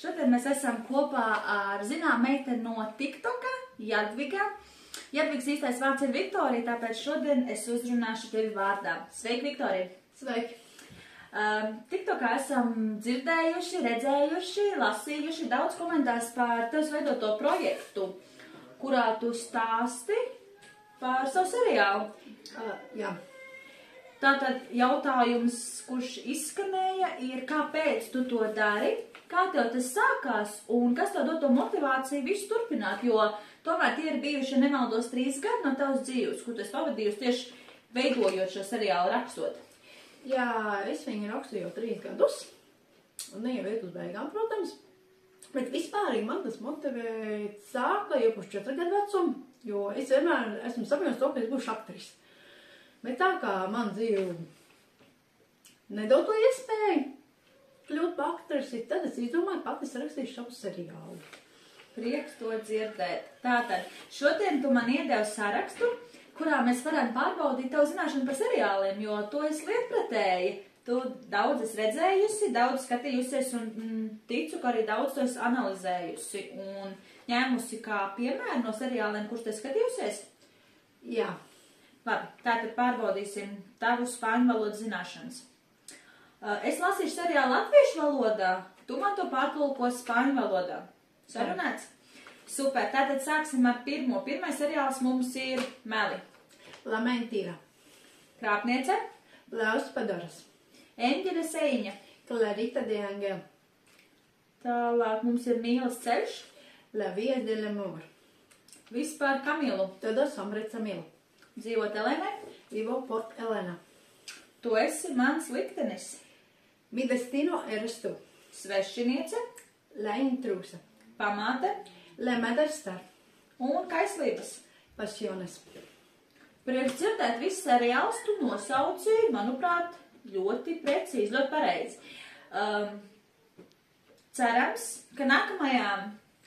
Šodien mēs esam kopā ar zinām meiteni no TikToka, Jadviga. Jadvigas īstais vārds ir Viktorija, tāpēc šodien es uzrunāšu tevi vārdā. Sveiki, Viktorija! Sveiki! TikTokā esam dzirdējuši, redzējuši, lasījuši daudz komentārus par tevis veidoto projektu, kurā tu stāsti par savu seriālu. Jā. Tātad jautājums, kurš izskanēja, ir, kāpēc tu to dari, kā tev tas sākās un kas tev dod to motivāciju visu turpināt, jo tomēr tie ir bijuši, nemaldos, 3 gadi no tavas dzīves, kur tu esi pavadījusi tieši veidojot šo seriālu rakstot. Jā, es viņu rakstu jau 3 gadus, un ne jau iet uz beigām, protams, bet vispārīgi man tas motivēt sāka jau pirms 4 gadu vecumu, jo es vienmēr esmu sapņojusi to, ka es būšu aktrise. Bet tā kā man dzīve nedod to iespēju kļūt par aktrisi, tad es izdomāju, pati rakstīšu savu seriālu. Prieks to dzirdēt. Tātad, šodien tu man iedevi sarakstu, kurā mēs varam pārbaudīt tavu zināšanu par seriāliem, jo to es lietpratēji. Tu daudz esi redzējusi, daudz skatījusies un ticu, ka arī daudz to esi analizējusi un ņēmusi kā piemēru no seriāliem, kurus te skatījusies? Jā. Labi, tātad pārbaudīsim tavu spāņu valodas zināšanas. Es lasīšu seriālu latviešu valodā, tu man to pārtulkosi spāņu valodā. Sarunāts? Super, tātad sāksim ar pirmo. Pirmais seriāls mums ir Meli. La mentira. Krāpniece. Los Padoras. Eņģeļa Seiņa. Clarita de Angel. Tālāk mums ir Mīlas ceļš. La via del amor. Vispār Kamilu. Todos hombres a mil. Dzīvot Elenai. Vivo por Elena. Tu esi mans liktenis. Mi destino eres tu. Svešiniece. La intrusa. Pamāte. La mother star. Un kaislības. Pasiones. Prieks dzirdēt visu seriāls, tu nosauci, manuprāt, ļoti precīzi, ļoti pareizi. Cerams, ka nākamajā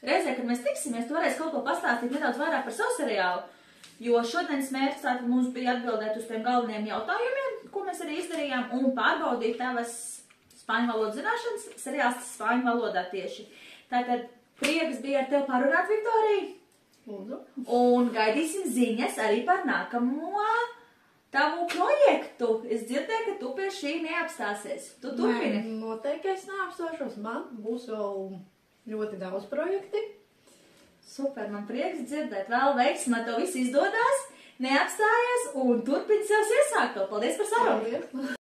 reizē, kad mēs tiksimies, tu varēsi kaut ko pastāstīt nedaudz vairāk par savu seriālu, jo šodienas mērķis tātad mums bija atbildēt uz tiem galvenajiem jautājumiem, ko mēs arī izdarījām, un pārbaudīt tavas spāņu valodas zināšanas, seriāls spāņu valodā tieši. Tātad prieks bija ar tevi parunāt, Viktorija. Lūdzu. Un gaidīsim ziņas arī par nākamo tavu projektu. Es dzirdēju, ka tu pie šī neapstāsies. Tu turpini? Nē, noteikti es neapstāšos. Man būs vēl ļoti daudz projekti. Super, man prieks dzirdēt. Vēl veiksmi, man to viss izdodas, neapstājies un turpini sev iesākto. Paldies par sarunu! Paldies!